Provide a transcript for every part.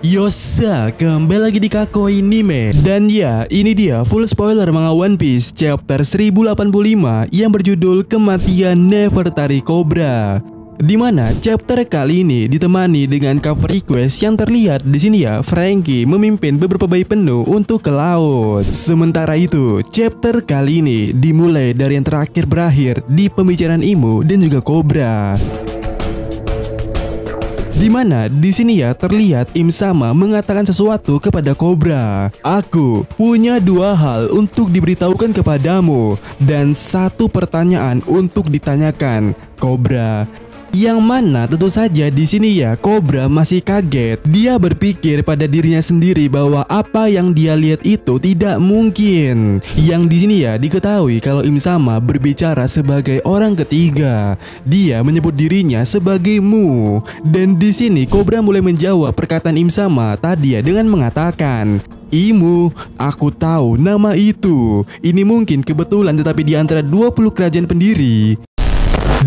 Yosa, kembali lagi di Kako Anime. Dan ya, ini dia full spoiler manga One Piece chapter 1085 yang berjudul Kematian Nefertari Cobra. Dimana chapter kali ini ditemani dengan cover request yang terlihat di sini ya, Franky memimpin beberapa bayi penuh untuk ke laut. Sementara itu, chapter kali ini dimulai dari yang terakhir berakhir di pembicaraan Imu dan juga Cobra. Dimana di sini ya terlihat Im Sama mengatakan sesuatu kepada Cobra. Aku punya dua hal untuk diberitahukan kepadamu dan satu pertanyaan untuk ditanyakan, Cobra. Yang mana tentu saja di sini ya Cobra masih kaget. Dia berpikir pada dirinya sendiri bahwa apa yang dia lihat itu tidak mungkin. Yang di sini ya diketahui kalau Im Sama berbicara sebagai orang ketiga. Dia menyebut dirinya sebagai Mu. Dan di sini Cobra mulai menjawab perkataan Im Sama tadi ya dengan mengatakan, Imu, aku tahu nama itu. Ini mungkin kebetulan tetapi di antara 20 kerajaan pendiri.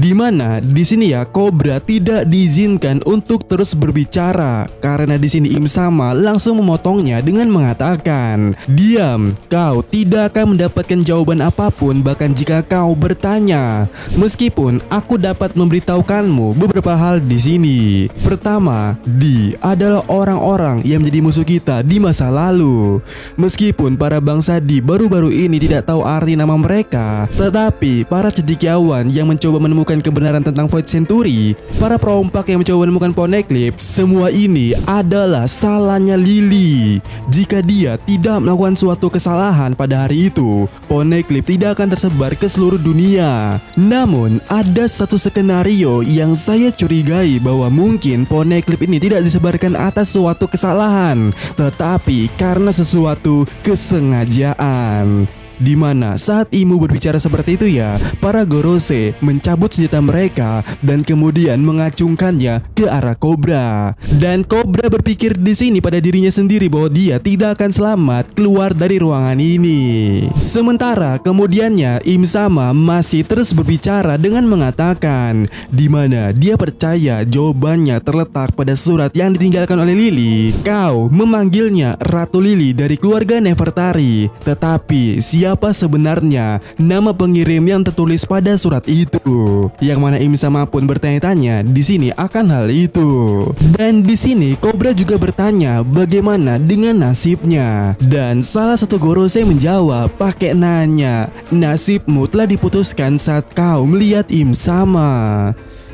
Dimana di sini ya Cobra tidak diizinkan untuk terus berbicara karena di sini Im Sama langsung memotongnya dengan mengatakan, diam, kau tidak akan mendapatkan jawaban apapun bahkan jika kau bertanya. Meskipun aku dapat memberitahukanmu beberapa hal di sini. Pertama, Di adalah orang-orang yang menjadi musuh kita di masa lalu. Meskipun para bangsa Di baru-baru ini tidak tahu arti nama mereka, tetapi para cendekiawan yang mencoba menemukan kebenaran tentang Void Century, para perompak yang mencoba menemukan Poneglyph, semua ini adalah salahnya Lily. Jika dia tidak melakukan suatu kesalahan pada hari itu, Poneglyph tidak akan tersebar ke seluruh dunia. Namun ada satu skenario yang saya curigai bahwa mungkin Poneglyph ini tidak disebarkan atas suatu kesalahan, tetapi karena sesuatu kesengajaan. Dimana saat Imu berbicara seperti itu ya, para Gorose mencabut senjata mereka dan kemudian mengacungkannya ke arah Cobra. Dan Cobra berpikir di sini pada dirinya sendiri bahwa dia tidak akan selamat keluar dari ruangan ini. Sementara kemudiannya Im Sama masih terus berbicara dengan mengatakan, dimana dia percaya jawabannya terletak pada surat yang ditinggalkan oleh Lily. Kau memanggilnya Ratu Lily dari keluarga Nefertari, tetapi siapa sebenarnya nama pengirim yang tertulis pada surat itu? Yang mana Im Sama pun bertanya-tanya di sini akan hal itu. Dan di sini Cobra juga bertanya bagaimana dengan nasibnya. Dan salah satu Gorose menjawab pakai nanya, nasibmu telah diputuskan saat kau melihat Im Sama.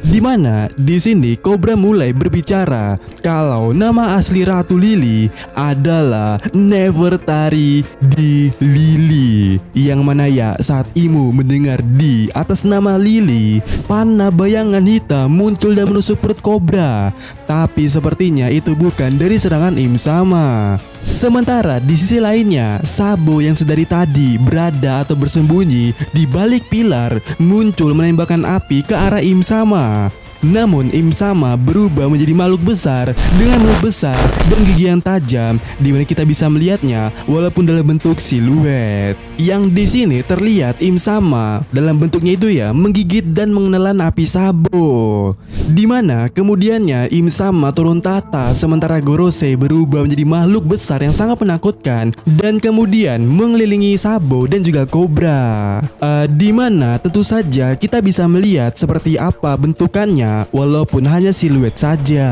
Dimana di sini Cobra mulai berbicara kalau nama asli Ratu Lily adalah Nefertari di Lily. Yang mana ya saat Imu mendengar di atas nama Lily, panah bayangan hitam muncul dan menusuk perut Cobra. Tapi sepertinya itu bukan dari serangan Im Sama. Sementara di sisi lainnya, Sabo yang sedari tadi berada atau bersembunyi di balik pilar muncul menembakkan api ke arah Im Sama. Namun Im Sama berubah menjadi makhluk besar dengan mulut besar dan gigi yang tajam, di mana kita bisa melihatnya walaupun dalam bentuk siluet. Yang di sini terlihat Im Sama dalam bentuknya itu ya menggigit dan menelan api Sabo. Dimana kemudiannya Im Sama turun tahta sementara Gorose berubah menjadi makhluk besar yang sangat menakutkan dan kemudian mengelilingi Sabo dan juga Cobra. Dimana tentu saja kita bisa melihat seperti apa bentukannya walaupun hanya siluet saja.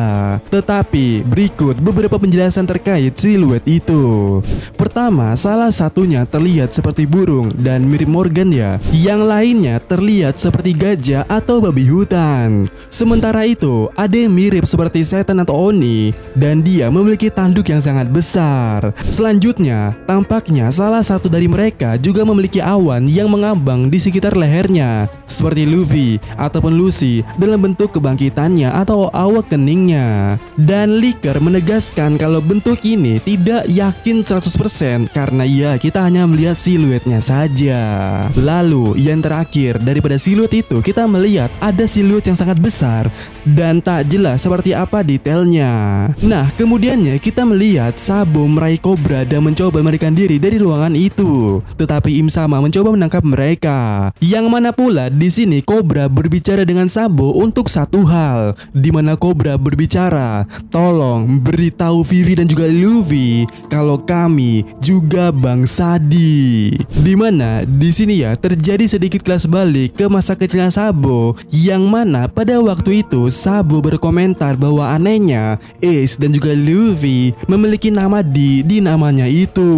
Tetapi berikut beberapa penjelasan terkait siluet itu. Pertama, salah satunya terlihat seperti burung dan mirip Morgan ya. Yang lainnya terlihat seperti gajah atau babi hutan. Sementara itu ada yang mirip seperti setan atau Oni dan dia memiliki tanduk yang sangat besar. Selanjutnya tampaknya salah satu dari mereka juga memiliki awan yang mengambang di sekitar lehernya seperti Luffy ataupun Lucy dalam bentuk kebangkitannya atau awakeningnya. Dan Licker menegaskan kalau bentuk ini tidak yakin 100% karena ya kita hanya melihat siluetnya saja. Lalu yang terakhir daripada siluet itu kita melihat ada siluet yang sangat besar dan tak jelas seperti apa detailnya. Nah kemudiannya kita melihat Sabo meraih Cobra dan mencoba melarikan diri dari ruangan itu. Tetapi Im Sama mencoba menangkap mereka. Yang mana pula di sini Cobra berbicara dengan Sabo untuk satu hal, di mana Cobra berbicara, tolong beritahu Vivi dan juga Luffy kalau kami juga Bang Sadi. Dimana di sini ya terjadi sedikit kelas balik ke masa kecilnya Sabo, yang mana pada waktu itu Sabo berkomentar bahwa anehnya Ace dan juga Luffy memiliki nama di namanya itu.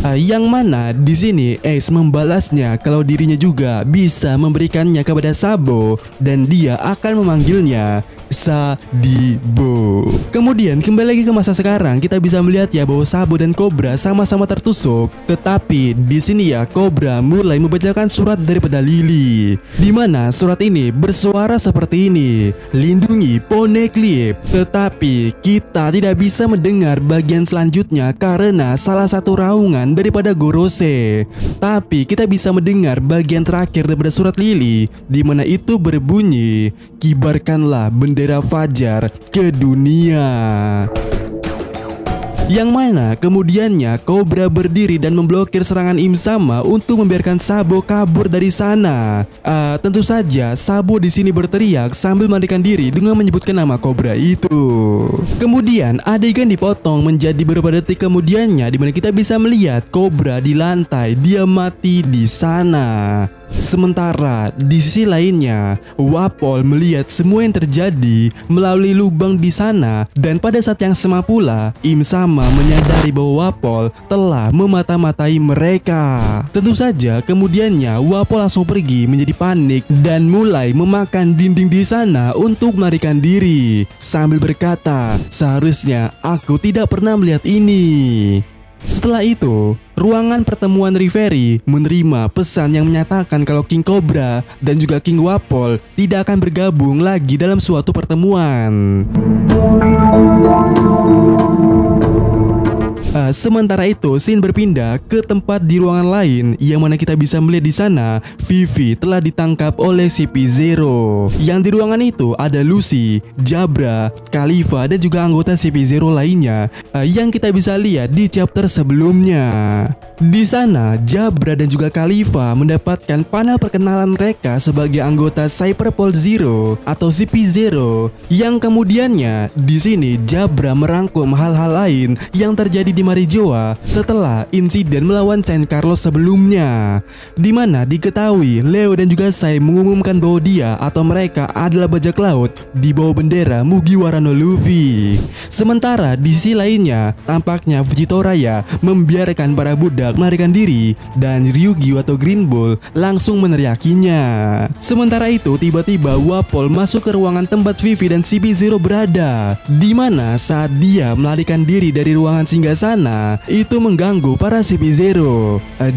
Yang mana di sini Ace membalasnya kalau dirinya juga bisa memberikannya kepada Sabo dan dia akan memanggilnya Sadibo. Kemudian kembali lagi ke masa sekarang, kita bisa melihat ya bahwa Sabo dan Cobra sama-sama tertusuk. Tetapi di sini ya Cobra mulai membacakan surat daripada Lily, di mana surat ini bersuara seperti ini: lindungi Poneglyph. Tetapi kita tidak bisa mendengar bagian selanjutnya karena salah satu raungan daripada Gorose. Tapi kita bisa mendengar bagian terakhir daripada surat Lily, di mana itu berbunyi, kibarkanlah bendera fajar ke dunia. Yang mana kemudiannya Cobra berdiri dan memblokir serangan Im Sama untuk membiarkan Sabo kabur dari sana. Tentu saja Sabo di sini berteriak sambil melarikan diri dengan menyebutkan nama Cobra itu. Kemudian adegan dipotong menjadi beberapa detik kemudiannya, di mana kita bisa melihat Cobra di lantai, dia mati di sana. Sementara di sisi lainnya, Wapol melihat semua yang terjadi melalui lubang di sana, dan pada saat yang sama pula Im Sama menyadari bahwa Wapol telah memata-matai mereka. Tentu saja kemudiannya Wapol langsung pergi menjadi panik dan mulai memakan dinding di sana untuk melarikan diri sambil berkata, seharusnya aku tidak pernah melihat ini. Setelah itu, ruangan pertemuan Reverie menerima pesan yang menyatakan kalau King Cobra dan juga King Wapol tidak akan bergabung lagi dalam suatu pertemuan. Sementara itu, scene berpindah ke tempat di ruangan lain, yang mana kita bisa melihat di sana Vivi telah ditangkap oleh CP0. Yang di ruangan itu ada Lucy, Jabra, Khalifa dan juga anggota CP0 lainnya yang kita bisa lihat di chapter sebelumnya. Di sana Jabra dan juga Khalifa mendapatkan panel perkenalan mereka sebagai anggota Cyberpol Zero atau CP0, yang kemudiannya di sini Jabra merangkum hal-hal lain yang terjadi di Marijoa setelah insiden melawan Saint Carlos sebelumnya, di mana diketahui Leo dan juga Sai mengumumkan bahwa dia atau mereka adalah bajak laut di bawah bendera Mugiwara no Luffy. Sementara di sisi lainnya, tampaknya Fujitoraya membiarkan para budak melarikan diri dan Ryugi atau Green Bull langsung meneriakinya. Sementara itu tiba-tiba Wapol masuk ke ruangan tempat Vivi dan CP0 berada, di mana saat dia melarikan diri dari ruangan singgahsana itu mengganggu para CP0.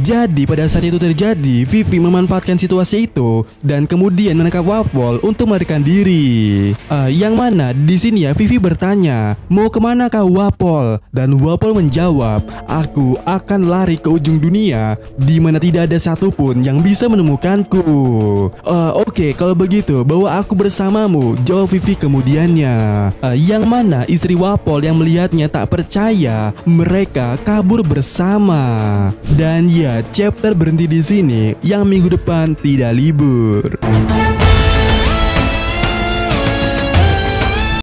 Jadi pada saat itu terjadi, Vivi memanfaatkan situasi itu dan kemudian menangkap Wapol untuk melarikan diri. Yang mana di sini ya Vivi bertanya, mau kemana kau Wapol? Dan Wapol menjawab, aku akan lari ke ujung dunia di mana tidak ada satupun yang bisa menemukanku. Oke, kalau begitu bawa aku bersamamu, jawab Vivi kemudiannya. Yang mana istri Wapol yang melihatnya tak percaya, mereka kabur bersama. Dan ya, chapter berhenti di sini, yang minggu depan tidak libur.